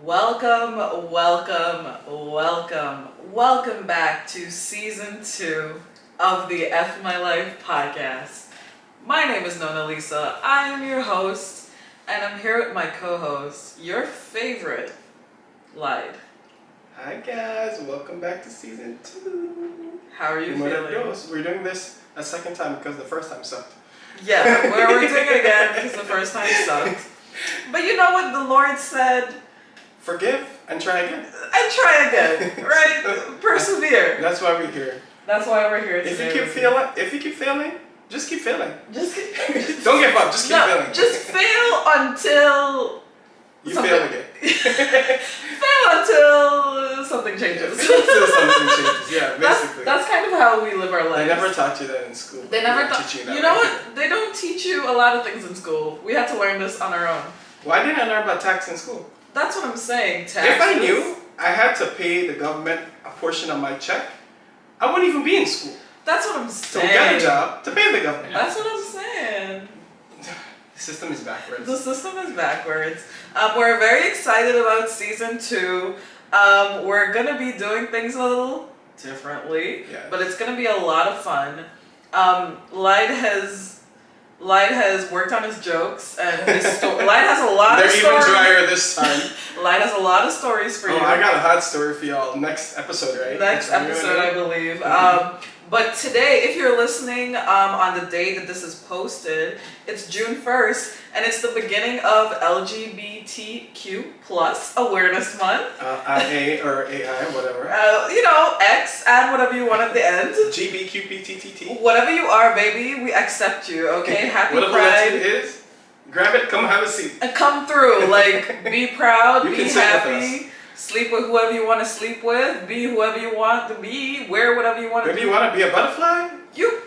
Welcome back to season 2 of the F My Life podcast. My name is Nona Lisa. I am your host, and I'm here with my co-host, your favorite, Lide. Hi guys, welcome back to season 2. How are you feeling? We're doing this a second time because the first time sucked. Yeah, we're doing it again because the first time sucked. But you know what the Lord said? Forgive and try again. And try again, right? Persevere. That's why we're here. That's why we're here today. If you keep failing, just keep failing. Don't give up, just keep failing. Just fail until you fail again. Fail until something changes. Yeah, basically. That's kind of how we live our lives. They never taught you that in school. They never taught you. You know what? They don't teach you a lot of things in school. We had to learn this on our own. Why didn't I learn about tax in school? That's what I'm saying. Taxes. If I knew I had to pay the government a portion of my check, I wouldn't even be in school. That's what I'm saying. To get a job, to pay the government. That's what I'm saying. The system is backwards. We're very excited about season 2. We're gonna be doing things a little differently, but it's gonna be a lot of fun. Lide has worked on his jokes, and Lide has a lot of stories. They're even drier this time. Lide has a lot of stories for you. I got a hot story for y'all next episode, right? Next episode, I believe. But today, if you're listening on the day that this is posted, it's June 1st, and it's the beginning of LGBTQ plus Awareness Month. IA or AI, whatever. X, add whatever you want at the end. GBQPTTT. Whatever you are, baby, we accept you, okay? Happy whatever Pride. Whatever it is, grab it, come have a seat. And come through, be proud, you be happy. Sleep with whoever you want to sleep with. Be whoever you want to be. Wear whatever you want to do. Maybe you want to be a butterfly? You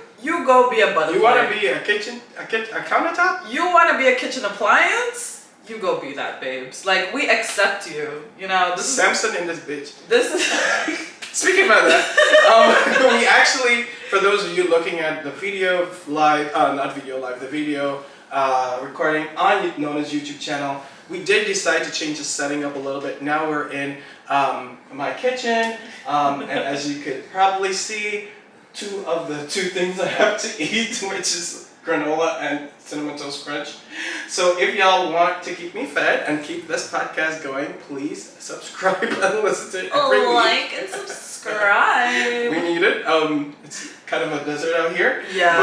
go be a butterfly. You want to be a countertop? You want to be a kitchen appliance? You go be that, babes. We accept you. Samson in this bitch. This is... Speaking about that, we actually, for those of you looking at the video live, the video recording on Nona's YouTube channel, we did decide to change the setting up a little bit. Now we're in my kitchen, and as you could probably see, two of the things I have to eat, which is granola and Cinnamon Toast Crunch. So if y'all want to keep me fed and keep this podcast going, please subscribe and listen to it every week. Like and subscribe. We need it. It's kind of a desert out here. Yeah,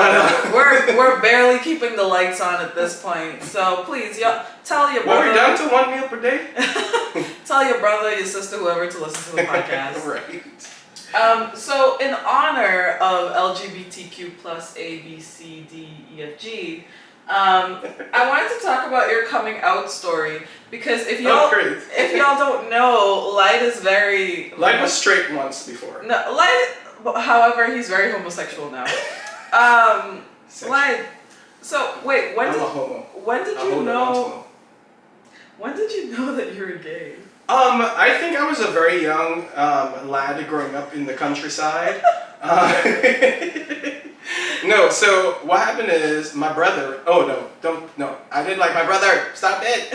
but, we're barely keeping the lights on at this point. So please, y'all, tell your brother. We're down to 1 meal per day. Tell your brother, your sister, whoever to listen to the podcast. Right. So in honor of LGBTQ plus A, B, C, D, E, F, G, I wanted to talk about your coming out story because if y'all don't know, Lide is very... Lide was straight once before. No, Lide, however, he's very homosexual now. Lide, so wait, I'm a homo. When did you know that you were gay? I think I was a very young lad growing up in the countryside. No, so what happened is my brother, I didn't like my brother, stop it.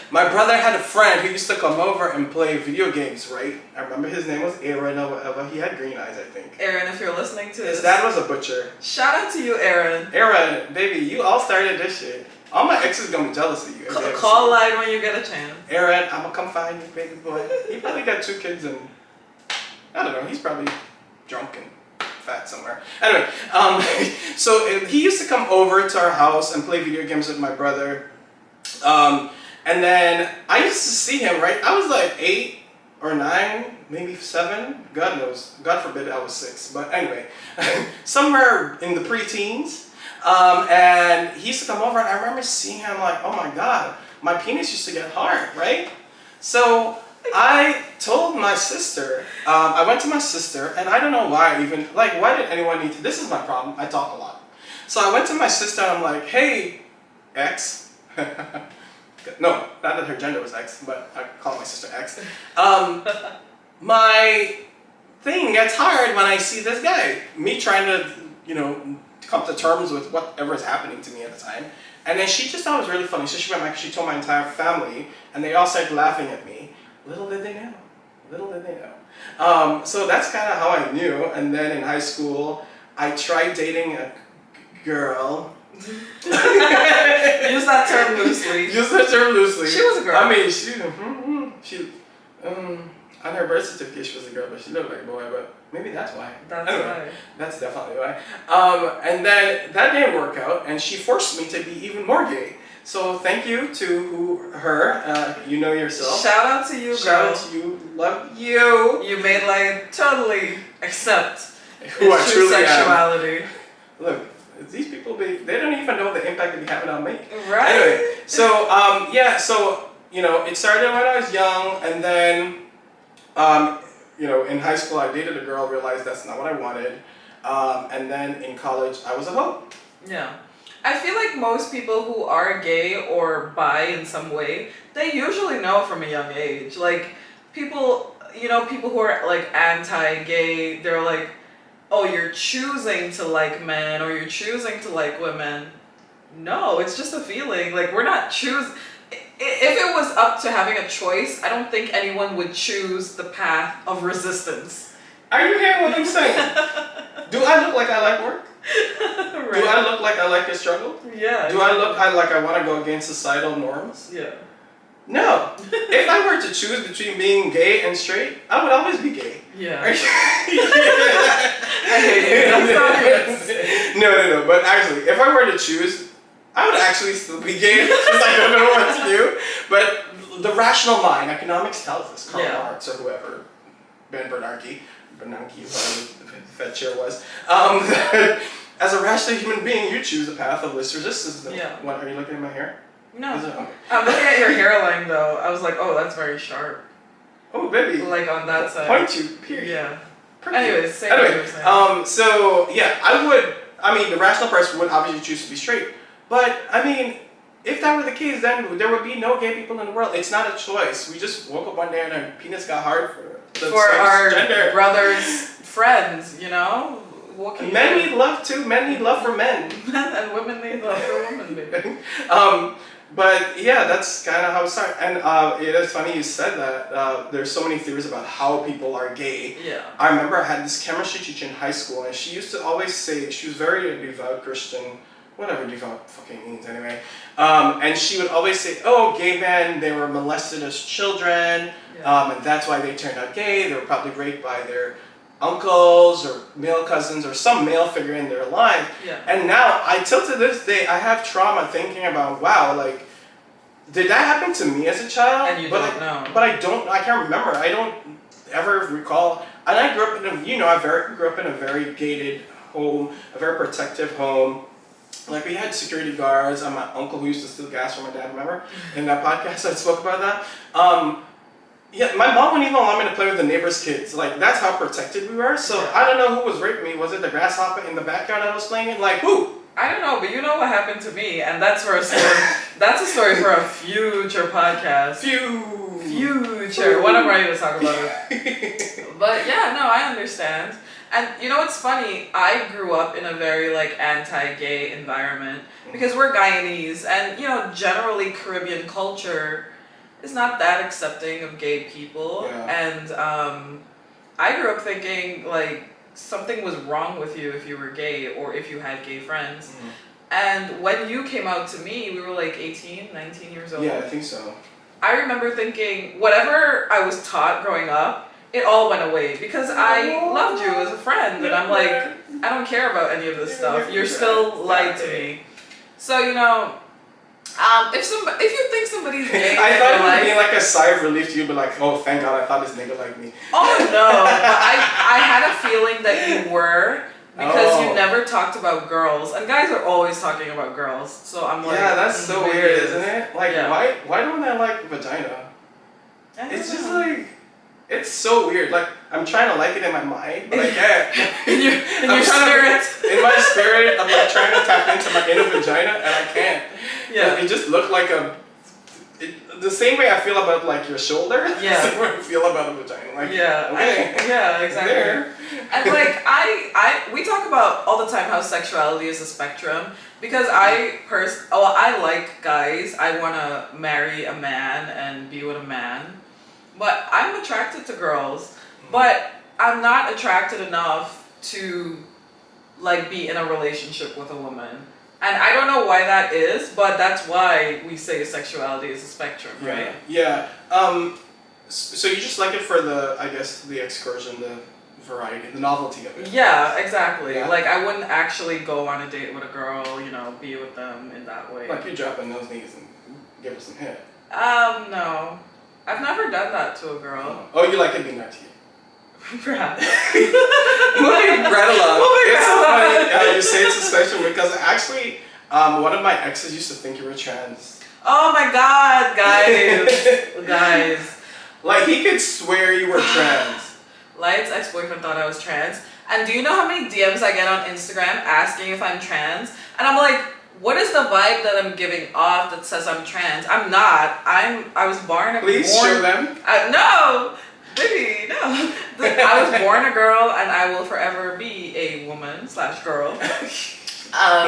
My brother had a friend who used to come over and play video games, right? I remember his name was Aaron or whatever, he had green eyes, I think. Aaron, if you're listening to this. His dad was a butcher. Shout out to you, Aaron. Aaron, baby, you all started this shit. All my exes gonna be jealous of you. Call Lide when you get a chance. Aaron, I'm gonna come find you, baby boy. He probably got 2 kids and, I don't know, he's probably drunk and fat somewhere. Anyway, so he used to come over to our house and play video games with my brother. And then I used to see him, right? I was like 8 or 9, maybe 7. God knows. God forbid I was 6. But anyway, somewhere in the preteens. And he used to come over and I remember seeing him like, oh my God, my penis used to get hard, right? So I told my sister, I went to my sister, and I don't know why why did anyone need to, this is my problem, I talk a lot. So I went to my sister and I'm like, hey, X. No, not that her gender was X, but I call my sister X. My thing gets hard when I see this guy. Me trying to, come to terms with whatever is happening to me at the time. And then she just thought it was really funny. So she went back, she told my entire family, and they all started laughing at me. Little did they know. Little did they know. So that's kind of how I knew. And then in high school, I tried dating a girl. Use that term loosely. Use that term loosely. She was a girl. I mean, she on her birth certificate she was a girl, but she looked like a boy. But maybe that's why. That's anyway, why. That's definitely why. And then that didn't work out, and she forced me to be even more gay. So thank you to her. You know yourself. Shout out to you, girl. Shout out to you. Love you. You made like totally accept Who I true truly sexuality. am. Look, these people, they don't even know the impact that they have on me. Right. Anyway, so so it started when I was young, and then in high school I dated a girl, realized that's not what I wanted, and then in college I was a hoe. Yeah. I feel like most people who are gay or bi in some way, they usually know from a young age. Like people who are like anti-gay, they're like, oh, you're choosing to like men or you're choosing to like women. No, it's just a feeling. Like we're not choosing. If it was up to having a choice, I don't think anyone would choose the path of resistance. Are you hearing what I'm saying? Do I look like I like work? Right. Do I look like I like to struggle? Yeah. Do I look like I want to go against societal norms? Yeah. No. If I were to choose between being gay and straight, I would always be gay. Yeah. I hate you. That's not good. No. But actually, if I were to choose, I would actually still be gay because I don't know what to do. But the rational mind, economics tells us, Karl Marx or whoever, Ben Bernanke, whoever the Fed chair was, that as a rational human being, you choose a path of least resistance. Yeah. What, are you looking at my hair? No. Okay. I'm looking at your hairline though. I was like, oh, that's very sharp. Oh, baby. Like on that side. Point you, period. Yeah. Pretty. Anyways, say what you were saying. So yeah, the rational person would obviously choose to be straight. But I mean, if that were the case, then there would be no gay people in the world. It's not a choice. We just woke up one day and our penis got hard for our gender. brothers, friends, What can men need love too. Men need love for men. And women need love for women, baby. But yeah, that's kind of how it started. And it is funny you said that. There's so many theories about how people are gay. Yeah. I remember I had this chemistry teacher in high school, and she used to always say, she was very a devout Christian, whatever devout fucking means anyway. And she would always say, oh, gay men, they were molested as children, and that's why they turned out gay. They were probably raped by their uncles or male cousins or some male figure in their life. Yeah. And now, till to this day, I have trauma thinking about, wow, like, did that happen to me as a child? And you don't know. But I can't remember. I don't ever recall. And I grew up in I grew up in a very gated home, a very protective home. Like we had security guards. And my uncle who used to steal gas from my dad, remember? In that podcast I spoke about that. Yeah, my mom wouldn't even allow me to play with the neighbors' kids. Like, that's how protected we were. So, I don't know who was raping me. Was it the grasshopper in the backyard I was playing in? Like, who? I don't know, but you know what happened to me, and that's for a story. That's a story for a future podcast. Future. When I'm ready to talk about it. But yeah, no, I understand. And you know what's funny? I grew up in a very like anti-gay environment because we're Guyanese, and generally Caribbean culture is not that accepting of gay people. Yeah. And I grew up thinking like something was wrong with you if you were gay or if you had gay friends. And when you came out to me, we were like 18, 19 years old. Yeah, I think so. I remember thinking whatever I was taught growing up, it all went away because I loved you as a friend, and I'm like, I don't care about any of this stuff. You're still lied to me. So if you think somebody's gay, I thought it would be like a sigh of relief to you, but like, oh, thank God, I thought this nigga liked me. Oh no, but I had a feeling that you were because you never talked about girls, and guys are always talking about girls. So I'm like, yeah, that's so weird, isn't it? Like, yeah. why don't I like vagina? It's just like. It's so weird. Like, I'm trying to like it in my mind, but I can't. in your spirit. In my spirit, I'm like trying to tap into my inner vagina, and I can't. Yeah. It just looked like the same way I feel about like your shoulder. Yeah. The same way I feel about a vagina. Like, yeah. okay. Yeah, exactly. There. And like we talk about all the time how sexuality is a spectrum because I like guys. I want to marry a man and be with a man. But attracted to girls, but I'm not attracted enough to like be in a relationship with a woman. And I don't know why that is, but that's why we say sexuality is a spectrum, right? Yeah. So you just like it for the, I guess, the excursion, the variety, the novelty of it. Yeah, exactly. Yeah. Like I wouldn't actually go on a date with a girl, you know, be with them in that way. Like you drop on those knees and give her some hit. No. I've never done that to a girl. Oh, you like it being that to you? Perhaps. Moving right along. Moving It's so right funny you say it's a spectrum because actually, one of my exes used to think you were trans. Oh my god, guys. Like he could swear you were trans. Lide's ex-boyfriend thought I was trans. And do you know how many DMs I get on Instagram asking if I'm trans? And I'm like, what is the vibe that I'm giving off that says I'm trans? I'm not. I was born. Please show them. No, baby, no. I was born a girl, and I will forever be a woman/girl.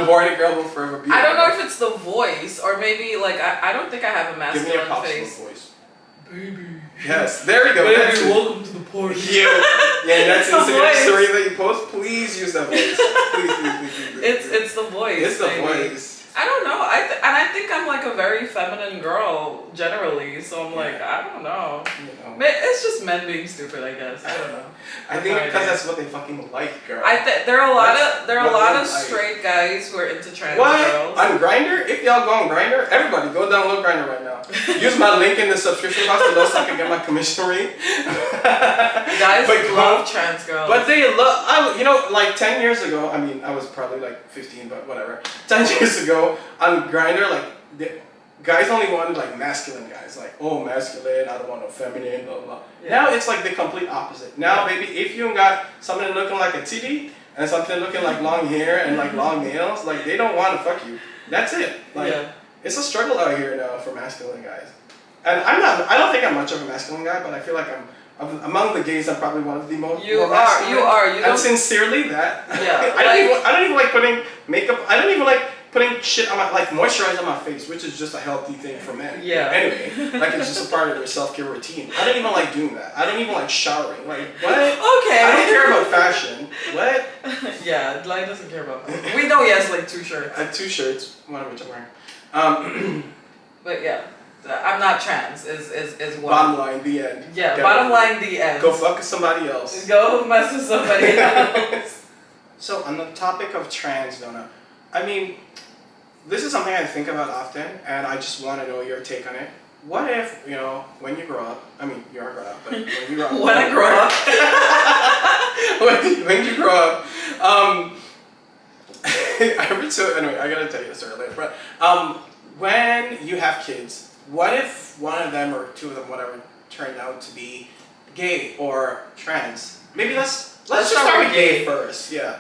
Born a girl will forever be. I don't know if it's the voice or maybe like I don't think I have a masculine Give me a face. voice. Baby. Yes, there we go. Baby, that's it. welcome to the party. Yeah, that's It's the Instagram voice. story that you post. Please use that voice. Please. It's the voice. It's the baby. voice. I don't know. I think I'm like a very feminine girl generally. So I'm like, I don't know. You know. It's just men being stupid, I guess. I don't know. I think because that's what they fucking like, girl. There are a lot of like. straight guys who are into trans What? girls. On Grindr? If y'all go on Grindr, everybody go download Grindr right now. Use my link in the subscription box below so I can get my commission rate. Guys love trans girls. But they love, like 10 years ago, I mean, I was probably like 15, but whatever. 10 years ago, on Grindr, like, guys only wanted like masculine guys. Like, oh, masculine, I don't want no feminine, blah, blah. Yeah. Now it's like the complete opposite. Now, baby, if you got something looking like a titty and something looking like long hair and like long nails, like, they don't want to fuck you. That's it. Like, it's a struggle out here now for masculine guys. And I don't think I'm much of a masculine guy, but I feel like among the gays, I'm probably one of the most. You are. And sincerely, that. Yeah. I don't even like putting makeup. I don't even like putting shit on my, like moisturize on my face, which is just a healthy thing for men. Yeah. Anyway, like it's just a part of their self-care routine. I don't even like doing that. I don't even like showering. Like what? Okay. I don't care about fashion. What? Yeah, Lide doesn't care about fashion. We know he has like 2 shirts. I have 2 shirts, one of which I'm wearing. But yeah. I'm not trans. Is what. Bottom line, the end. Yeah. Bottom line, the end. Go fuck somebody else. Go mess with somebody else. So on the topic of trans, Donna, I mean, this is something I think about often, and I just want to know your take on it. What if, when you grow up, I mean, you are grown up, but when you grow up. When I grow up. when you grow up, anyway, I gotta tell you the story later, but when you have kids, what if one of them or 2 of them, whatever, turned out to be gay or trans? Maybe let's just start with gay first. Yeah.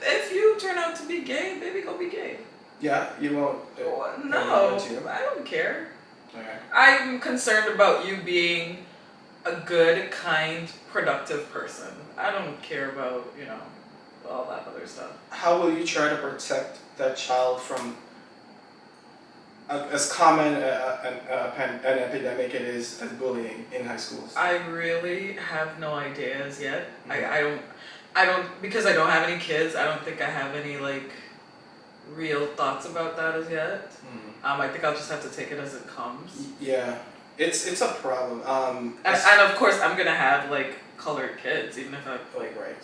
If you turn out to be gay, baby, go be gay. Yeah, you won't. No, I don't care. Okay. I'm concerned about you being a good, kind, productive person. I don't care about all that other stuff. How will you try to protect that child from as common an epidemic it is as bullying in high schools? I really have no ideas yet. Mm-hmm. I don't because I don't have any kids. I don't think I have any like real thoughts about that as yet. Mm-hmm. I think I'll just have to take it as it comes. Yeah, it's a problem. And of course I'm gonna have like colored kids, even if I like right.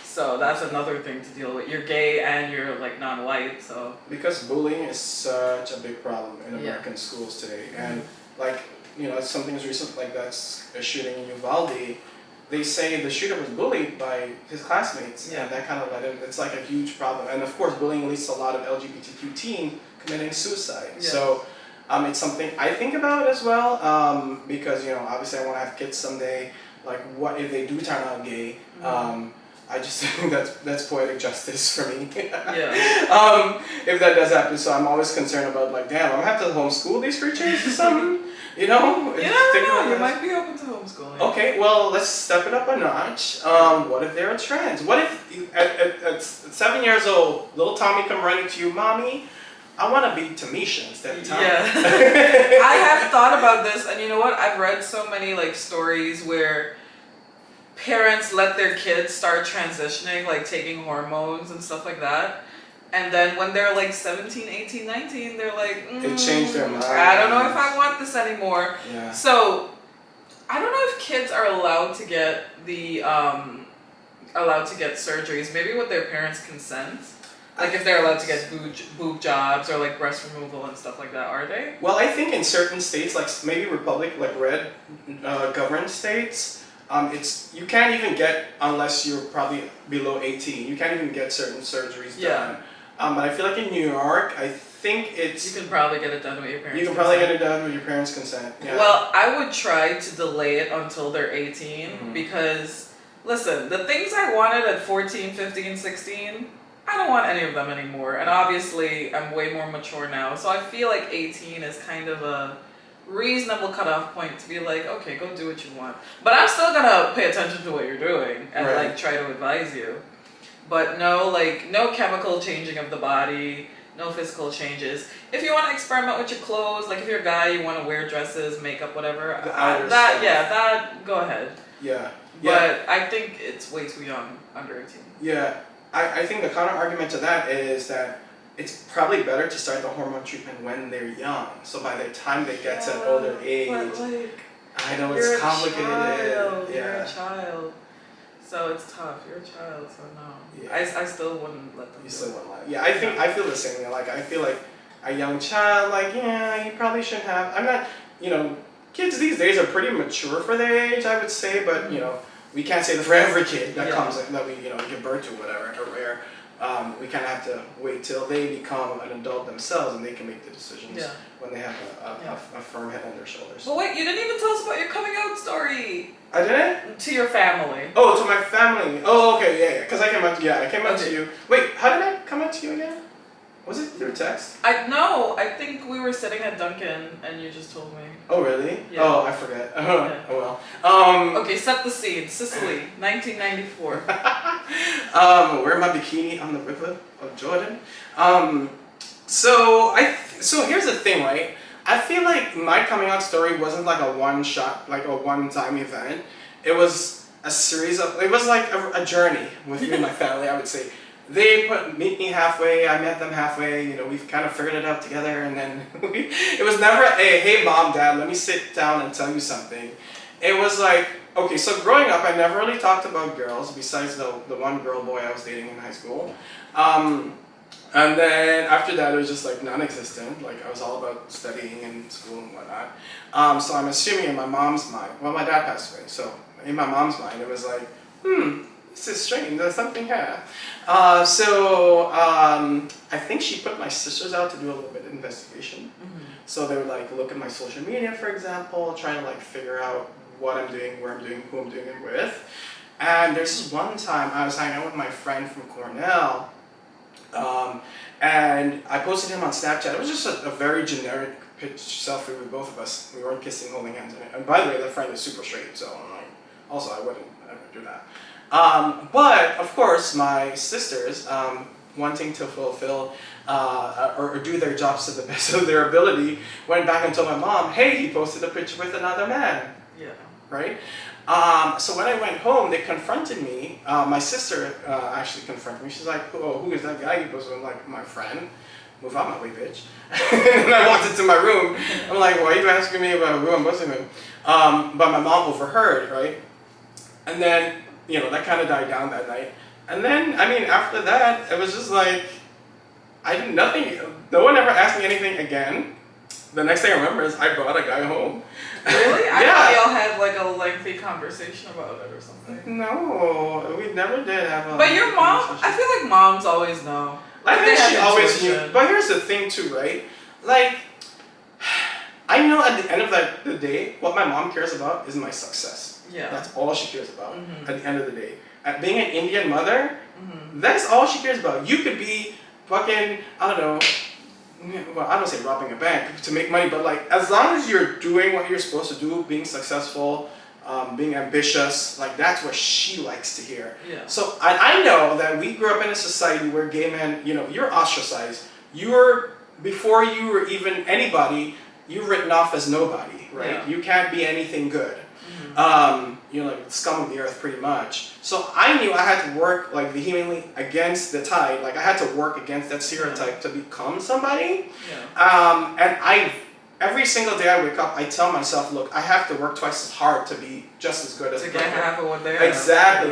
So that's another thing to deal with. You're gay and you're like non-white, so. Because bullying is such a big problem in American schools today, and like something as recent like that's a shooting in Uvalde. They say the shooter was bullied by his classmates, and that kind of led him. It's like a huge problem, and of course, bullying leads to a lot of LGBTQ teens committing suicide. Yeah. So, it's something I think about as well, because obviously I want to have kids someday. Like, what if they do turn out gay? Mm-hmm. I just think that's poetic justice for me. Yeah. If that does happen, so I'm always concerned about like, damn, I'm gonna have to homeschool these creatures or something. You You might be open to homeschooling. Okay, well, let's step it up a notch. What if they're trans? What if at 7 years old, little Tommy come running to you, mommy, I want to be Tamisha instead of Tom. Yeah. I have thought about this, and you know what? I've read so many like stories where parents let their kids start transitioning, like taking hormones and stuff like that. And then when they're like 17, 18, 19, they're like, They change their mind. I don't know if I want this anymore. Yeah. So I don't know if kids are allowed to get surgeries, maybe with their parents' consent. Like if they're allowed to get boob jobs or like breast removal and stuff like that, are they? Well, I think in certain states, like maybe Republic, like red governed states, it's you can't even get unless you're probably below 18. You can't even get certain surgeries done. But I feel like in New York, I think it's you can probably get it done with your parents' you can consent. probably get it done with your parents' consent. Yeah. Well, I would try to delay it until they're 18 because, listen, the things I wanted at 14, 15, 16, I don't want any of them anymore. And obviously, I'm way more mature now. So I feel like 18 is kind of a reasonable cutoff point to be like, okay, go do what you want. But I'm still going to pay attention to what you're doing and like try to advise you. But no chemical changing of the body, no physical changes. If you want to experiment with your clothes, like if you're a guy, you want to wear dresses, makeup, whatever, that go ahead. Yeah. But I think it's way too young, under 18. Yeah. I think the counter argument to that is that it's probably better to start the hormone treatment when they're young. So by the time they get to an older age, but like, I know it's complicated. You're a child. So it's tough. You're a child, so no. Yeah. I still wouldn't let them. You still wouldn't let. Yeah, I feel the same way. Like I feel like a young child, like you probably shouldn't have. I'm not, kids these days are pretty mature for their age, I would say, but we can't say that for every kid that comes that we give birth to, whatever, or rare. We kind of have to wait till they become an adult themselves and they can make the decisions when they have a firm head on their shoulders. But wait, you didn't even tell us about your coming out story. I didn't? To your family. Oh, to my family. Oh, okay, yeah. Because I came out to you. Wait, how did I come out to you again? Was it through text? I think we were sitting at Dunkin' and you just told me. Oh, really? Yeah. Oh, I forget. Oh, well. Okay, set the scene. Sicily, 1994. Wearing my bikini on the river of Jordan. So here's the thing, right? I feel like my coming out story wasn't like a one-shot, like a one-time event. It was a series of, it was like a journey with me and my family, I would say. They meet me halfway, I met them halfway, we've kind of figured it out together, and then it was never a, hey mom, dad, let me sit down and tell you something. It was like, okay, so growing up, I never really talked about girls, besides the one girl boy I was dating in high school. And then after that, it was just like non-existent, like I was all about studying and school and whatnot. So I'm assuming in my mom's mind, well, my dad passed away, so in my mom's mind, it was like, this is strange, there's something here. So I think she put my sisters out to do a little bit of investigation. Mm-hmm. So they would like look at my social media, for example, trying to like figure out what I'm doing, where I'm doing, who I'm doing it with. And there's this one time I was hanging out with my friend from Cornell, and I posted him on Snapchat. It was just a very generic picture selfie with both of us. We weren't kissing, holding hands in it. And by the way, that friend is super straight, so I'm like, also I wouldn't ever do that. But of course, my sisters, wanting to fulfill or do their jobs to the best of their ability, went back and told my mom, hey, he posted a picture with another man. Yeah. Right? So when I went home, they confronted me. My sister actually confronted me. She's like, oh, who is that guy you posted with? I'm like, my friend. Move out my way, bitch. And I walked into my room. I'm like, why are you asking me about who I'm posting with? But my mom overheard, right? And then, that kind of died down that night. And then, after that, it was just like, I did nothing. No one ever asked me anything again. The next thing I remember is I brought a guy home. Really? I thought y'all had like a lengthy conversation about it or something. No, we never did have a. But your mom, I feel like moms always know. I think she always knew. But here's the thing too, right? Like, I know at the end of the day, what my mom cares about is my success. Yeah. That's all she cares about at the end of the day. At being an Indian mother, that's all she cares about. You could be fucking, I don't know, well, I don't say robbing a bank to make money, but like, as long as you're doing what you're supposed to do, being successful, being ambitious, like that's what she likes to hear. Yeah. So I know that we grew up in a society where gay men, you're ostracized. You're before you were even anybody, you're written off as nobody, right? Yeah. You can't be anything good. You're like the scum of the earth pretty much. So I knew I had to work like vehemently against the tide. Like I had to work against that stereotype to become somebody. Yeah. And every single day I wake up, I tell myself, look, I have to work twice as hard to be just as good as To get half of what they have.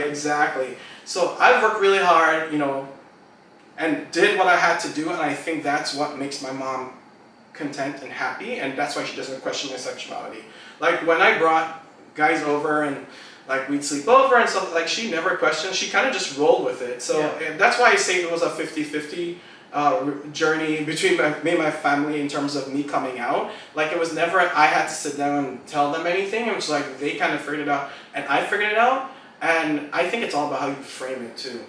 Exactly. So I've worked really hard, and did what I had to do, and I think that's what makes my mom content and happy, and that's why she doesn't question my sexuality. Like when I brought guys over and like we'd sleep over and stuff, like she never questioned, she kind of just rolled with it. So and that's why I say it was a 50-50 journey between me and my family in terms of me coming out. Like it was never I had to sit down and tell them anything. It was like they kind of figured it out and I figured it out, and I think it's all about how you frame it too.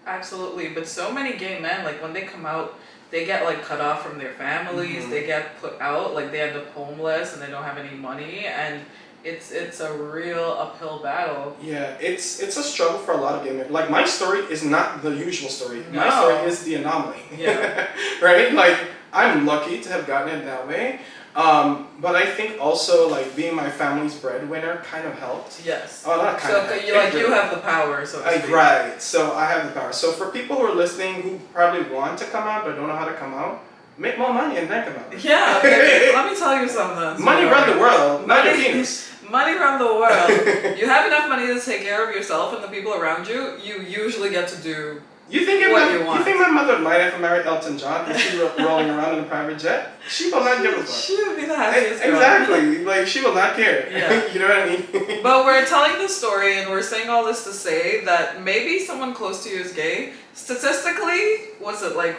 Absolutely, but so many gay men, like when they come out, they get like cut off from their families, they get put out, like they end up homeless and they don't have any money, and it's a real uphill battle. Yeah, it's a struggle for a lot of gay men. Like my story is not the usual story. No. My story is the anomaly. Yeah. Right? Like I'm lucky to have gotten it that way. But I think also like being my family's breadwinner kind of helped. Yes. Oh, not kind of. So you have the power, so to speak. Right. So I have the power. So for people who are listening who probably want to come out but don't know how to come out, make more money and then come out. Yeah. Let me tell you something. Money run the world, not your penis. Money around the world. You have enough money to take care of yourself and the people around you. You usually get to do You think you think my mother might have married Elton John if she were rolling around in a private jet? She will not give a fuck. She would be the happiest girl. Exactly. Like she will not care. Yeah. You know what I mean? But we're telling the story and we're saying all this to say that maybe someone close to you is gay. Statistically, was it like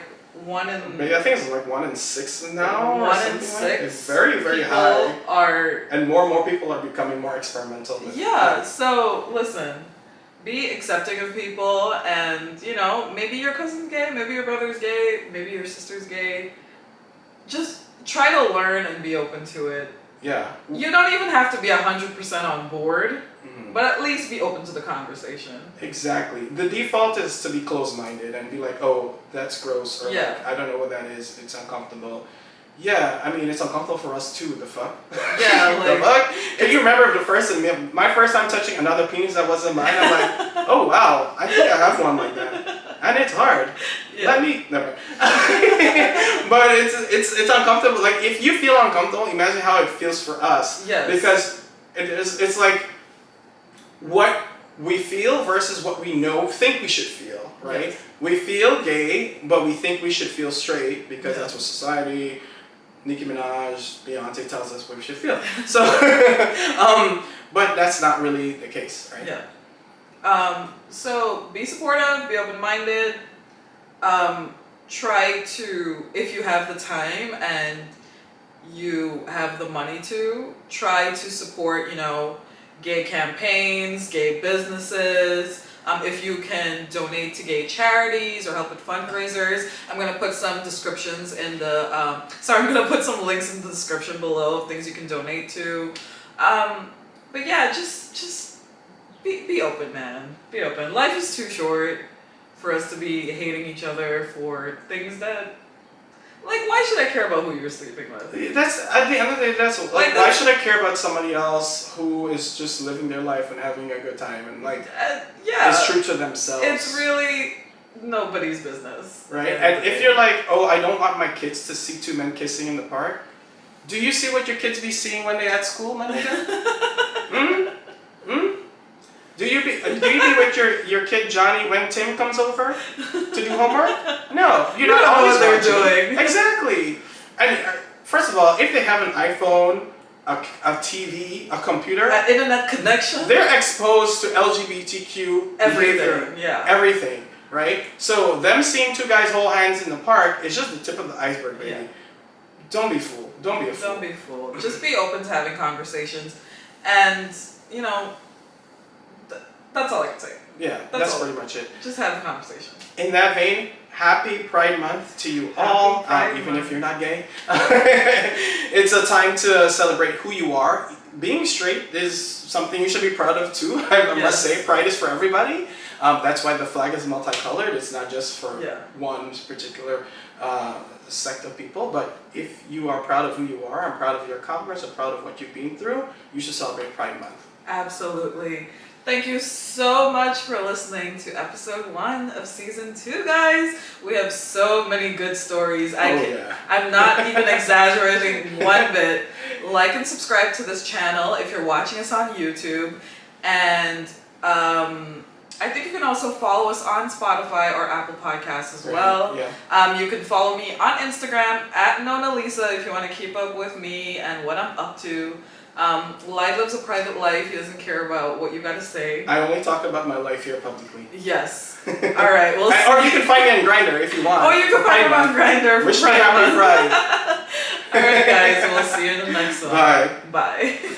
I think it's like 1 in 6 now. 1 in 6. Like it's very, very people high. And more people are becoming more experimental with Yeah, so listen. Be accepting of people, and maybe your cousin's gay, maybe your brother's gay, maybe your sister's gay. Just try to learn and be open to it. Yeah. You don't even have to be 100% on board, but at least be open to the conversation. Exactly. The default is to be closed-minded and be like, oh, that's gross, or like, I don't know what that is, it's uncomfortable. Yeah, I mean, it's uncomfortable for us too, the fuck? Yeah, the fuck? Can you remember my first time touching another penis that wasn't mine? I'm like, oh wow, I think I have one like that. And it's hard. Yeah. Never. But it's uncomfortable. Like, if you feel uncomfortable, imagine how it feels for us. Yes. Because it's like what we feel versus what we think we should feel, right? Yes. We feel gay, but we think we should feel straight because that's what society, Nicki Minaj, Beyonce tells us what we should feel. So, but that's not really the case, right? Yeah. So be supportive, be open-minded. Try to, if you have the time and you have the money to, try to support, gay campaigns, gay businesses. If you can donate to gay charities or help with fundraisers, I'm going to put some descriptions in the, I'm going to put some links in the description below of things you can donate to. But yeah, just be open, man. Be open. Life is too short for us to be hating each other for things that, like, why should I care about who you're sleeping with? That's, at the end of the day, that's like, why should I care about somebody else who is just living their life and having a good time and like is true to themselves? It's really nobody's business. Right? And if you're like, oh, I don't want my kids to see two men kissing in the park, do you see what your kids be seeing when they're at school, my nigga? Do you be with your kid Johnny when Tim comes over to do homework? No, you don't know what they're doing. Exactly. And first of all, if they have an iPhone, a TV, a computer, an internet connection, they're exposed to LGBTQ behavior, everything, right? So them seeing two guys hold hands in the park is just the tip of the iceberg, baby. Yeah. Don't be fooled. Don't be a fool. Don't be fooled. Just be open to having conversations, and that's all I can say. Yeah, that's pretty much it. Just have a conversation. In that vein, happy Pride Month to you all, even if you're not gay. It's a time to celebrate who you are. Being straight is something you should be proud of too. I must say, Pride is for everybody. That's why the flag is multicolored. It's not just for one particular sect of people. But if you are proud of who you are, and proud of your accomplishments, and proud of what you've been through, you should celebrate Pride Month. Absolutely. Thank you so much for listening to episode 1 of season 2, guys. We have so many good stories. I'm not even exaggerating one bit. Like and subscribe to this channel if you're watching us on YouTube. And I think you can also follow us on Spotify or Apple Podcasts as well. Yeah. You can follow me on Instagram at Nona Lisa if you want to keep up with me and what I'm up to. Lide lives a private life. He doesn't care about what you gotta say. I only talk about my life here publicly. Yes. All right. Well. Or you can find me on Grindr if you want. Oh, you can find me on Grindr. Wish me happy Pride. All right, guys. We'll see you in the next one. Bye. Bye.